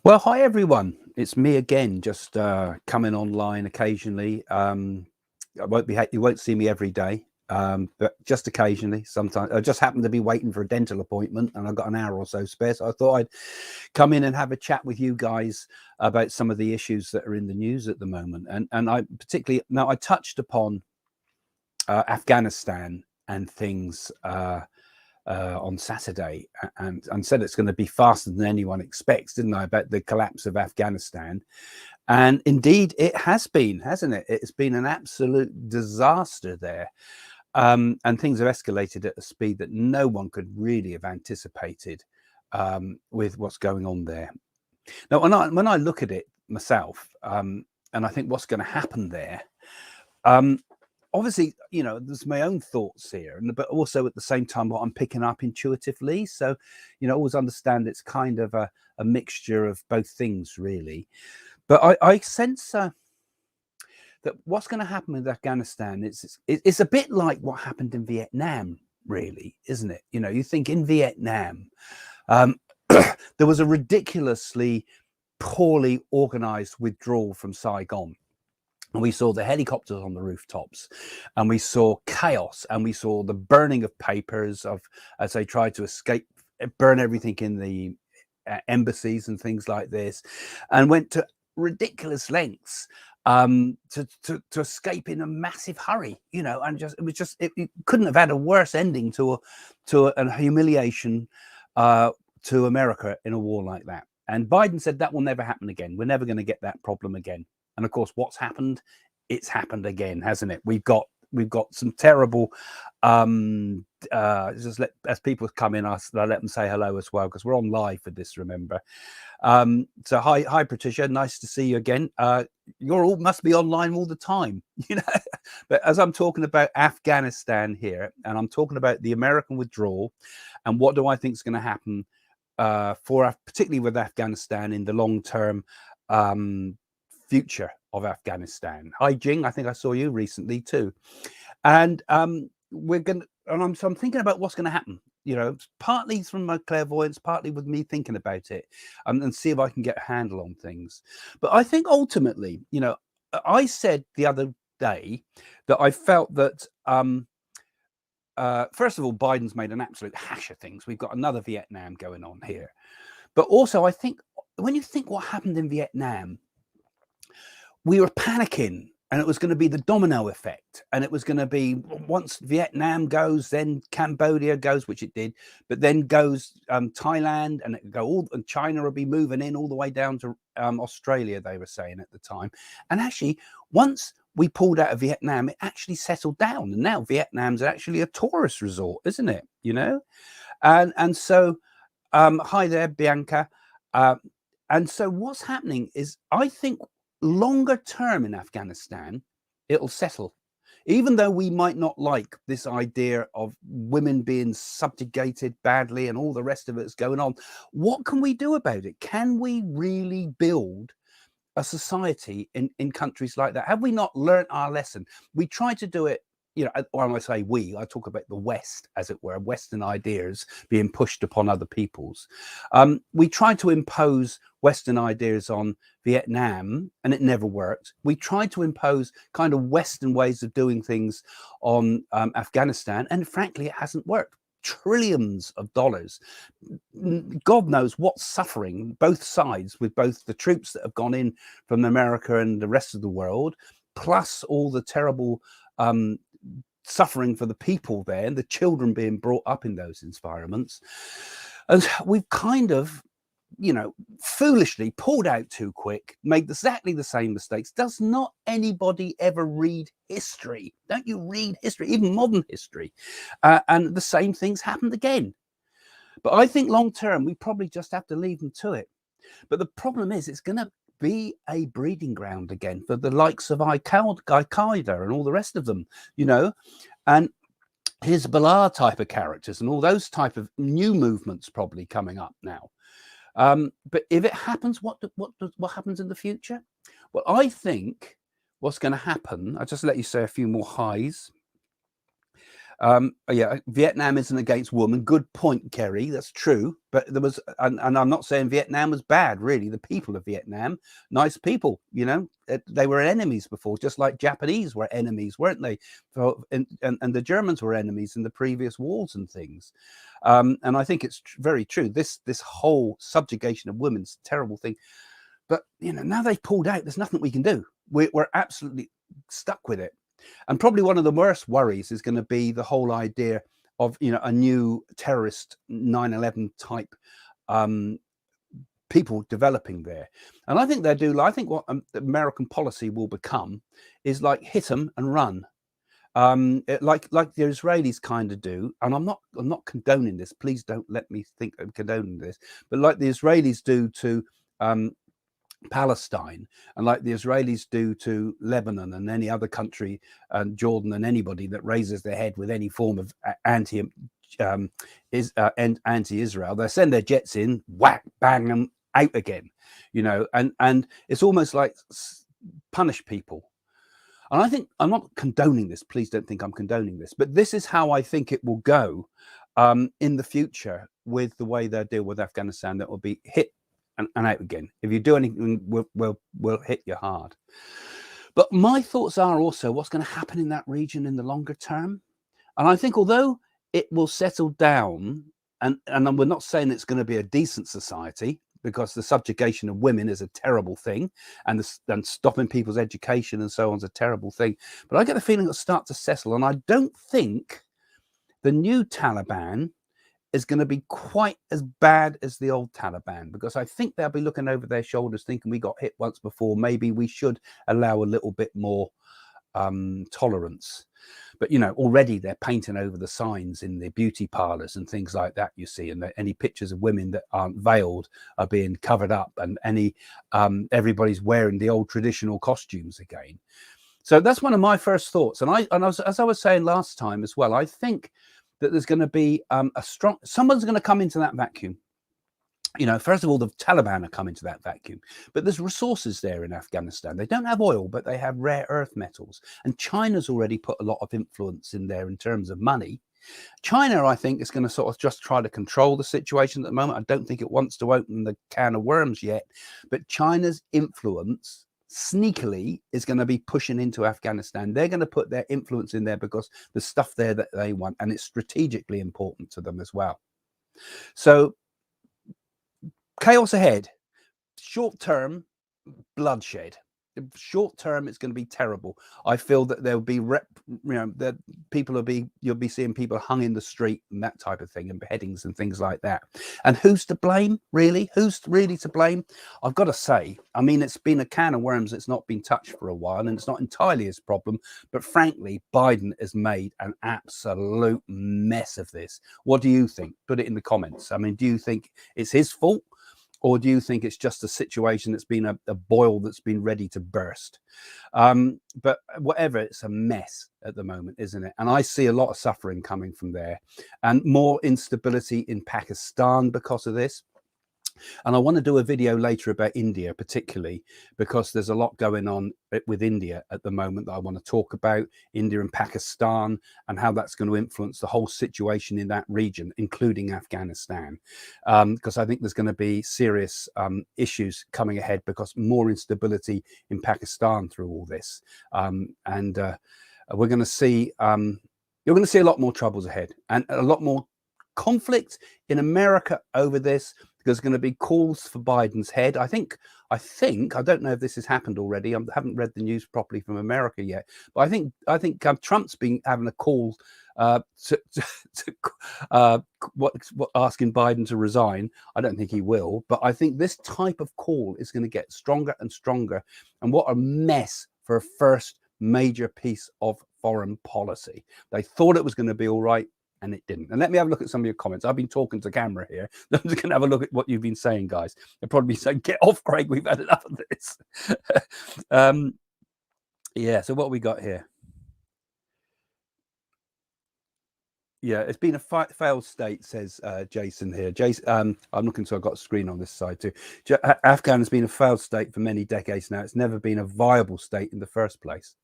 Well, hi everyone. It's me again, just coming online occasionally. You won't see me every day, but just occasionally. Sometimes I just happen to be waiting for a dental appointment, and I've got an hour or so spare. So I thought I'd come in and have a chat with you guys about some of the issues that are in the news at the moment. And I particularly now I touched upon Afghanistan and things. On Saturday and said it's going to be faster than anyone expects, didn't I, about the collapse of Afghanistan? And indeed, it has been, hasn't it? It's been an absolute disaster there. And things have escalated at a speed that no one could really have anticipated with what's going on there. Now, when I look at it myself, and I think what's going to happen there, obviously, there's my own thoughts here, but also at the same time, what I'm picking up intuitively. So, always understand it's kind of a mixture of both things, really. But I sense that what's going to happen with Afghanistan it's a bit like what happened in Vietnam, really, isn't it? You think in Vietnam, there was a ridiculously poorly organized withdrawal from Saigon. And we saw the helicopters on the rooftops, and we saw chaos, and we saw the burning of papers as they tried to escape, burn everything in the embassies and things like this, and went to ridiculous lengths to escape in a massive hurry, and it couldn't have had a worse ending to a humiliation to America in a war like that. And Biden said that will never happen again. We're never going to get that problem again. And of course, what's happened? It's happened again, hasn't it? We've got some terrible. As people come in, I let them say hello as well, because we're on live for this. Remember. So hi, Patricia. Nice to see you again. You're must be online all the time, But as I'm talking about Afghanistan here, and I'm talking about the American withdrawal, and what do I think is going to happen particularly with Afghanistan in the long term. Future of Afghanistan. Hi, Jing. I think I saw you recently too. And I'm thinking about what's going to happen. Partly from my clairvoyance, partly with me thinking about it, and see if I can get a handle on things. But I think ultimately, I said the other day that I felt that first of all, Biden's made an absolute hash of things. We've got another Vietnam going on here, but also I think when you think what happened in Vietnam, we were panicking, and it was going to be the domino effect, and it was going to be once Vietnam goes, then Cambodia goes, which it did, but then goes Thailand, and and China will be moving in all the way down to Australia, they were saying at the time. And actually, once we pulled out of Vietnam, it actually settled down, and now Vietnam's actually a tourist resort, isn't it? And so hi there, Bianca. And so what's happening is, I think longer term in Afghanistan, it'll settle. Even though we might not like this idea of women being subjugated badly and all the rest of it's going on, what can we do about it? Can we really build a society in countries like that? Have we not learnt our lesson? We try to do it, when I say we, I talk about the West, as it were, Western ideas being pushed upon other people's. We tried to impose Western ideas on Vietnam, and it never worked. We tried to impose kind of Western ways of doing things on Afghanistan, and frankly, it hasn't worked. Trillions of dollars. God knows what suffering, both sides, with both the troops that have gone in from America and the rest of the world, plus all the terrible suffering for the people there and the children being brought up in those environments. And we've kind of, foolishly pulled out too quick, made exactly the same mistakes. Does not anybody ever read history? Don't you read history, even modern history? And the same things happened again. But I think long term, we probably just have to leave them to it. But the problem is, it's going to be a breeding ground again for the likes of Al-Qaeda and all the rest of them, and Hezbollah type of characters and all those type of new movements probably coming up now. But if it happens, what happens in the future? Well, I think what's going to happen, I'll just let you say a few more highs. Yeah, Vietnam isn't against women. Good point, Kerry. That's true. But there was, and I'm not saying Vietnam was bad, really. The people of Vietnam, nice people, you know, they were enemies before, just like Japanese were enemies, weren't they? And the Germans were enemies in the previous wars and things. And I think it's very true. This whole subjugation of women's a terrible thing. But, you know, now they've pulled out, there's nothing we can do. We're absolutely stuck with it. And probably one of the worst worries is going to be the whole idea of, you know, a new terrorist 9/11 type people developing there. And I think they do. I think what the American policy will become is like hit them and run. Like the Israelis kind of do. And I'm not condoning this. Please don't let me think I'm condoning this. But like the Israelis do to Palestine, and like the Israelis do to Lebanon and any other country, and Jordan, and anybody that raises their head with any form of anti-Israel, they send their jets in, whack, bang them out again, you know, and it's almost like punish people. And I think, I'm not condoning this, please don't think I'm condoning this, but this is how I think it will go in the future with the way they deal with Afghanistan. That will be hit and out again. If you do anything, we'll hit you hard. But my thoughts are also what's going to happen in that region in the longer term. And I think although it will settle down, and we're not saying it's going to be a decent society, because the subjugation of women is a terrible thing, and stopping people's education and so on is a terrible thing. But I get the feeling it'll start to settle, and I don't think the new Taliban is going to be quite as bad as the old Taliban, because I think they'll be looking over their shoulders thinking we got hit once before, maybe we should allow a little bit more tolerance. But, you know, already they're painting over the signs in the beauty parlors and things like that, you see, and any pictures of women that aren't veiled are being covered up, and everybody's wearing the old traditional costumes again. So that's one of my first thoughts. And as I was saying last time as well, I think that there's going to be someone's going to come into that vacuum. You know, first of all, the Taliban are coming to that vacuum, but there's resources there in Afghanistan. They don't have oil, but they have rare earth metals. And China's already put a lot of influence in there in terms of money. China, I think, is going to sort of just try to control the situation at the moment. I don't think it wants to open the can of worms yet, but China's influence sneakily is going to be pushing into Afghanistan. They're going to put their influence in there because there's stuff there that they want, and it's strategically important to them as well. So chaos ahead, short term bloodshed. Short term, it's going to be terrible. I feel that there'll be that you'll be seeing people hung in the street and that type of thing, and beheadings and things like that. And who's to blame, really? Who's really to blame? I've got to say, I mean, it's been a can of worms that's not been touched for a while, and it's not entirely his problem. But frankly, Biden has made an absolute mess of this. What do you think? Put it in the comments. I mean, do you think it's his fault? Or do you think it's just a situation that's been a boil that's been ready to burst? But whatever, it's a mess at the moment, isn't it? And I see a lot of suffering coming from there, and more instability in Pakistan because of this. And I want to do a video later about India, particularly because there's a lot going on with India at the moment that I want to talk about, India and Pakistan, and how that's going to influence the whole situation in that region, including Afghanistan. Because I think there's going to be serious issues coming ahead because more instability in Pakistan through all this. And we're going to see, you're going to see a lot more troubles ahead, and a lot more conflict in America over this. There's going to be calls for Biden's head. I think, I don't know if this has happened already. I haven't read the news properly from America yet, but I think Trump's been having a call asking Biden to resign. I don't think he will, but I think this type of call is going to get stronger and stronger. And what a mess for a first major piece of foreign policy. They thought it was going to be all right, and it didn't. And let me have a look at some of your comments. I've been talking to camera here. I'm just going to have a look at what you've been saying, guys. They'll probably be saying, get off, Craig. We've had enough of this. Yeah, so what we got here? Yeah, it's been a failed state, says Jason here. Jason, I'm looking, so I've got a screen on this side too. Afghan has been a failed state for many decades now. It's never been a viable state in the first place.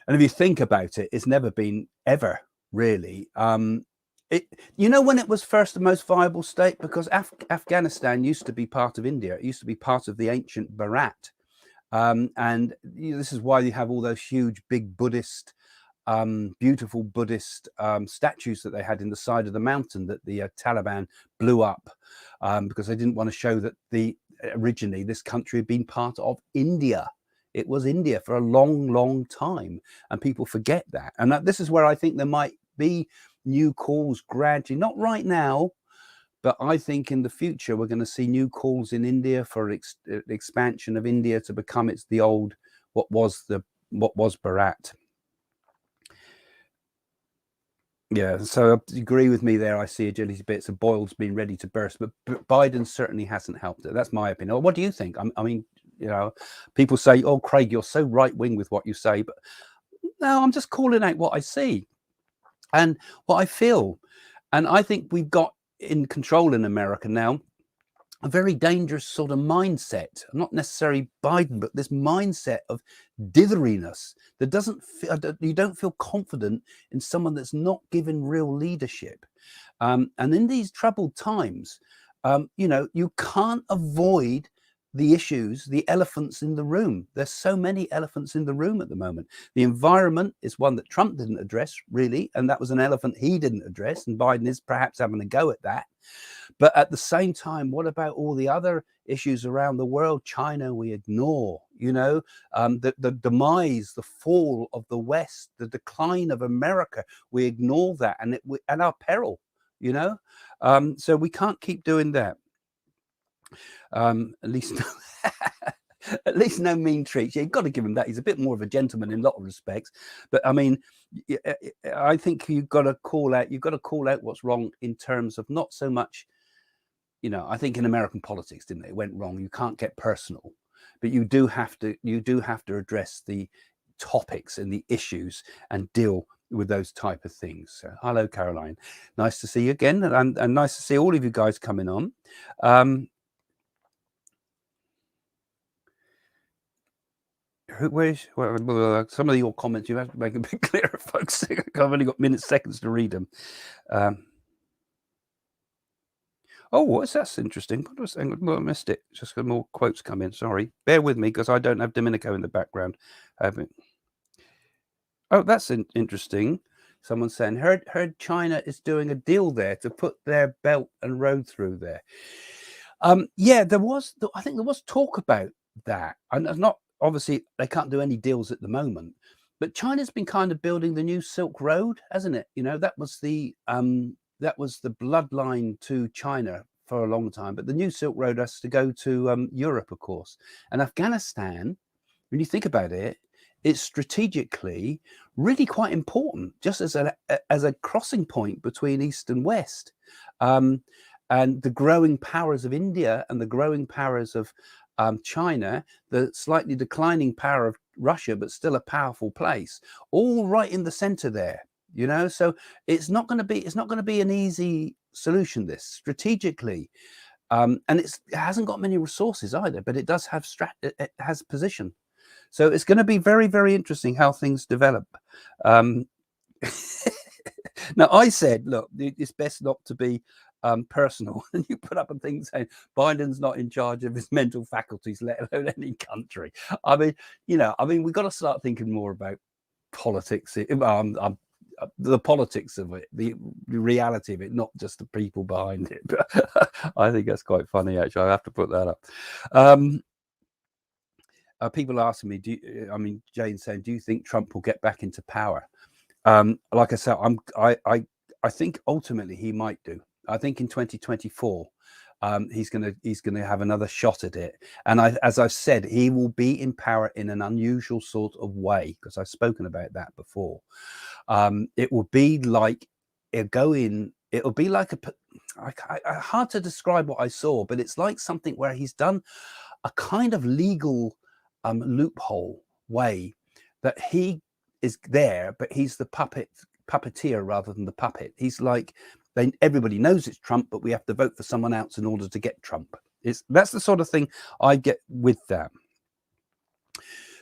And if you think about it, it's never been ever really. You know, when it was first the most viable state, because Afghanistan used to be part of India. It used to be part of the ancient Bharat. And this is why you have all those huge, big Buddhist, beautiful Buddhist statues that they had in the side of the mountain that the Taliban blew up, because they didn't want to show that originally this country had been part of India. It was India for a long, long time, and people forget that. And this is where I think there might be new calls gradually, not right now, but I think in the future we're going to see new calls in India for expansion of India to become the old, what was Bharat. Yeah, so you agree with me there. I see agility bits of boils being ready to burst, but Biden certainly hasn't helped it. That's my opinion. What do you think? I mean, you know, people say, "Oh, Craig, you're so right wing with what you say," but no, I'm just calling out what I see and what I feel, and I think we've got in control in America now a very dangerous sort of mindset, not necessarily Biden, but this mindset of ditheriness that doesn't feel, you don't feel confident in someone that's not given real leadership. And in these troubled times, you know, you can't avoid the issues, the elephants in the room. There's so many elephants in the room at the moment. The environment is one that Trump didn't address, really, and that was an elephant he didn't address, and Biden is perhaps having a go at that. But at the same time, what about all the other issues around the world? China, we ignore, you know, the demise, the fall of the West, the decline of America, we ignore that, and at our peril, you know. So we can't keep doing that. At least at least no mean treats. You've got to give him that. He's a bit more of a gentleman in a lot of respects. But I mean, I think you've got to call out what's wrong in terms of not so much, you know, I think in American politics, didn't it? It went wrong. You can't get personal, but you do have to address the topics and the issues and deal with those type of things. So, hello, Caroline. Nice to see you again, and nice to see all of you guys coming on. Some of your comments you have to make a bit clearer, folks. I've only got seconds to read them. Oh, what's that's interesting? What was I missed it? Just got more quotes come in. Sorry, bear with me because I don't have Domenico in the background. Oh, that's interesting. Someone saying heard China is doing a deal there to put their Belt and Road through there. Yeah, I think there was talk about that, and not obviously they can't do any deals at the moment, but China's been kind of building the new Silk Road, hasn't it? You know, that was the bloodline to China for a long time, but the new Silk Road has to go to Europe, of course, and Afghanistan. When you think about it, it's strategically really quite important, just as a crossing point between East and West. And the growing powers of India and the growing powers of China, the slightly declining power of Russia, but still a powerful place, all right in the center there, you know. So it's not going to be an easy solution, this strategically, and it hasn't got many resources either, but it does have it has position. So it's going to be very, very interesting how things develop. Now, I said, look, it's best not to be personal. And you put up a thing saying Biden's not in charge of his mental faculties, let alone any country. I mean, you know, we've got to start thinking more about politics, the politics of it, the reality of it, not just the people behind it. I think that's quite funny, actually. I have to put that up. People asking me, Jane saying, do you think Trump will get back into power? Like I said, I think ultimately he might do. I think in 2024, he's gonna have another shot at it. And as I've said, he will be in power in an unusual sort of way, because I've spoken about that before. It will be like it'll be like hard to describe what I saw, but it's like something where he's done a kind of legal loophole way that he is there, but he's the puppeteer rather than the puppet. He's like, everybody knows it's Trump, but we have to vote for someone else in order to get Trump. That's the sort of thing I get with that.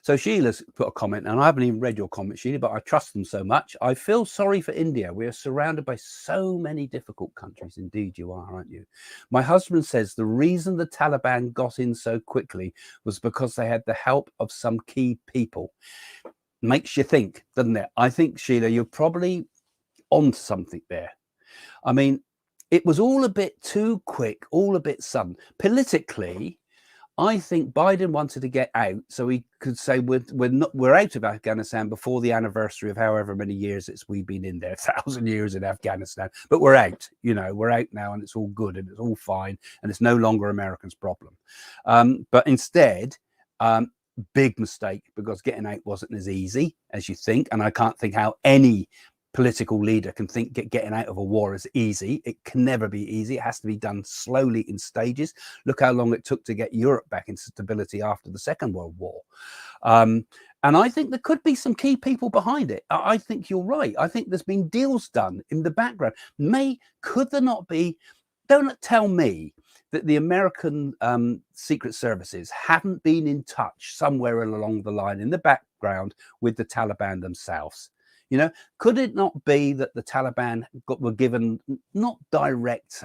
So Sheila's put a comment, and I haven't even read your comment, Sheila, but I trust them so much. I feel sorry for India. We are surrounded by so many difficult countries. Indeed, you are, aren't you? My husband says the reason the Taliban got in so quickly was because they had the help of some key people. Makes you think, doesn't it? I think, Sheila, you're probably onto something there. I mean, it was all a bit too quick, all a bit sudden. Politically, I think Biden wanted to get out so he could say we're out of Afghanistan before the anniversary of however many years we've been in there, 1,000 years in Afghanistan. But we're out, we're out now, and it's all good and it's all fine, and it's no longer Americans' problem. But instead, big mistake, because getting out wasn't as easy as you think, and I can't think how any political leader can think getting out of a war is easy. It can never be easy. It has to be done slowly in stages. Look how long it took to get Europe back into stability after the Second World War. And I think there could be some key people behind it. I think you're right. I think there's been deals done in the background. Could there not be? Don't tell me that the American Secret Services haven't been in touch somewhere along the line in the background with the Taliban themselves. Could it not be that the Taliban were given not direct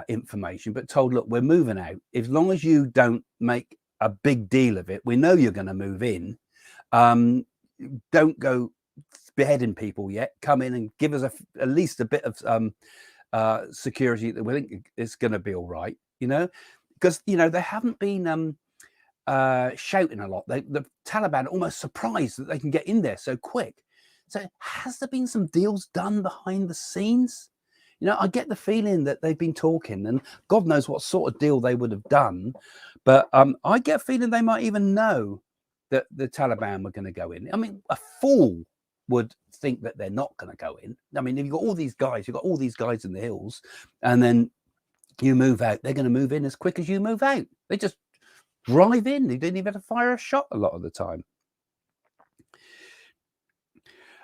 information, but told, look, we're moving out. As long as you don't make a big deal of it, we know you're going to move in. Don't go beheading people yet. Come in and give us at least a bit of security that we think is going to be all right, because, they haven't been shouting a lot. The Taliban are almost surprised that they can get in there so quick. So has there been some deals done behind the scenes? I get the feeling that they've been talking, and God knows what sort of deal they would have done. But I get a feeling they might even know that the Taliban were going to go in. I mean, a fool would think that they're not going to go in. I mean, you've got all these guys in the hills, and then you move out. They're going to move in as quick as you move out. They just drive in. They didn't even have to fire a shot a lot of the time.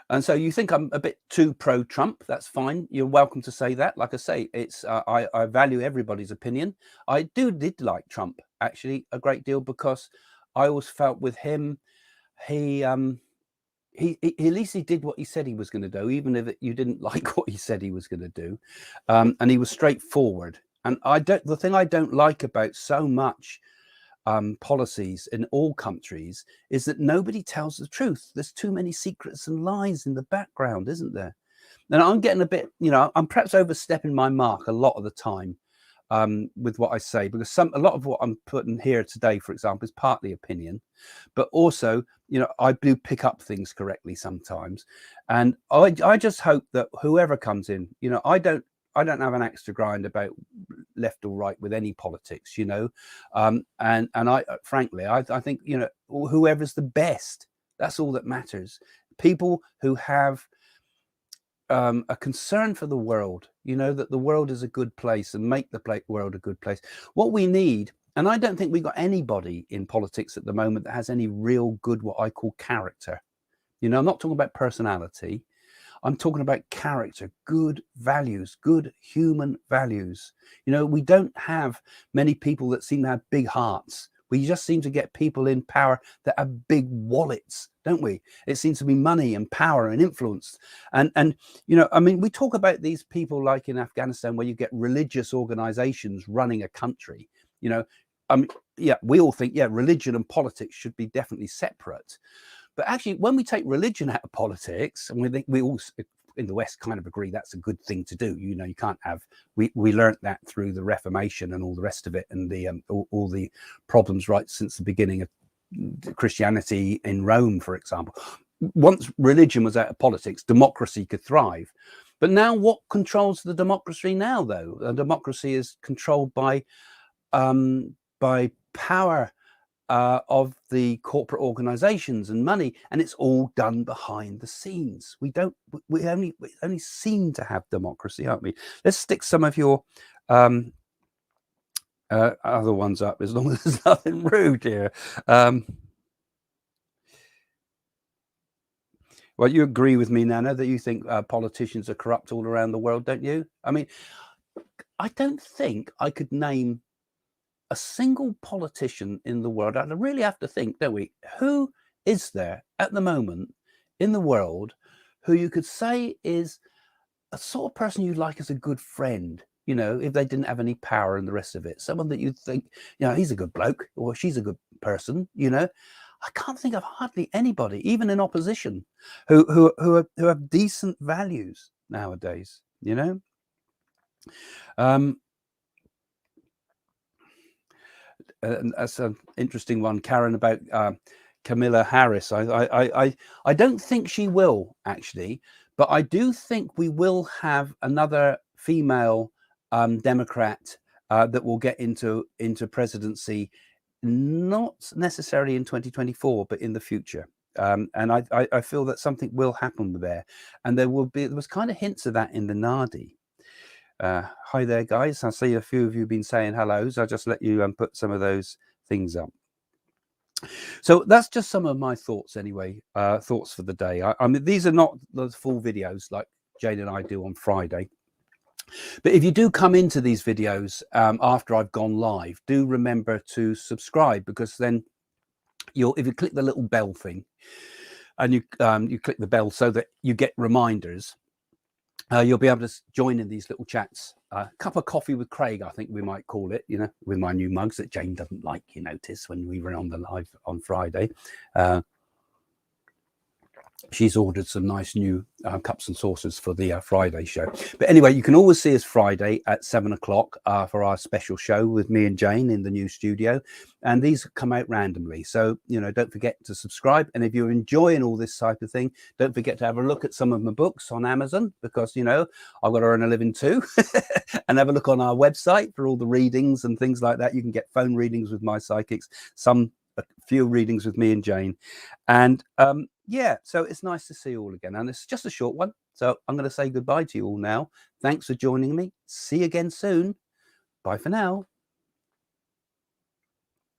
And so you think I'm a bit too pro-Trump. That's fine. You're welcome to say that. Like I say, it's I value everybody's opinion. I did like Trump actually a great deal, because I always felt with him, he at least he did what he said he was going to do, even if you didn't like what he said he was going to do, and he was straightforward. And the thing I don't like about so much policies in all countries is that nobody tells the truth. There's too many secrets and lies in the background, isn't there? And I'm getting a bit, I'm perhaps overstepping my mark a lot of the time with what I say, because a lot of what I'm putting here today, for example, is partly opinion, but also, I do pick up things correctly sometimes. And I just hope that whoever comes in, I don't have an axe to grind about left or right with any politics, and I frankly, I think, whoever's the best, that's all that matters. People who have a concern for the world, that the world is a good place, and make the world a good place. What we need, and I don't think we've got anybody in politics at the moment that has any real good, what I call character. I'm not talking about personality. I'm talking about character, good values, good human values. We don't have many people that seem to have big hearts. We just seem to get people in power that have big wallets, don't we? It seems to be money and power and influence. And I mean, we talk about these people like in Afghanistan, where you get religious organizations running a country. We all think, religion and politics should be definitely separate. But actually, when we take religion out of politics, and we all in the West kind of agree that's a good thing to do. You can't have. We learned that through the Reformation and all the rest of it, and the all the problems right since the beginning of Christianity in Rome, for example. Once religion was out of politics, democracy could thrive. But now, what controls the democracy now? Though the democracy is controlled by power. Of the corporate organizations and money, and it's all done behind the scenes. We only seem to have democracy, aren't we? Let's stick some of your other ones up, as long as there's nothing rude here. Well, you agree with me, Nana, that you think politicians are corrupt all around the world, don't you? I mean, I don't think I could name a single politician in the world. I really have to think, don't we? Who is there at the moment in the world who you could say is a sort of person you'd like as a good friend, you know, if they didn't have any power and the rest of it? Someone that you'd think, you know, he's a good bloke or she's a good person, you know. I can't think of hardly anybody, even in opposition, who have decent values nowadays, you know. And that's an interesting one, Karen, about Camilla Harris. I don't think she will actually, but I do think we will have another female Democrat that will get into presidency, not necessarily in 2024, but in the future. And I feel that something will happen there, and there was kind of hints of that in the Nadi. Hi there, guys. I see a few of you have been saying hellos. I'll just let you put some of those things up. So that's just some of my thoughts anyway, thoughts for the day. I mean, these are not the full videos like Jane and I do on Friday. But if you do come into these videos after I've gone live, do remember to subscribe, because then if you click the little bell thing and you click the bell so that you get reminders, you'll be able to join in these little chats. Cup of coffee with Craig, I think we might call it, you know, with my new mugs that Jane doesn't like, you notice, when we were on the live on Friday. She's ordered some nice new cups and saucers for the Friday show. But anyway, you can always see us Friday at 7 o'clock for our special show with me and Jane in the new studio. And these come out randomly. So, you know, don't forget to subscribe. And if you're enjoying all this type of thing, don't forget to have a look at some of my books on Amazon, because, you know, I've got to earn a living too. And have a look on our website for all the readings and things like that. You can get phone readings with my psychics, a few readings with me and Jane. And yeah, so it's nice to see you all again. And it's just a short one. So I'm going to say goodbye to you all now. Thanks for joining me. See you again soon. Bye for now.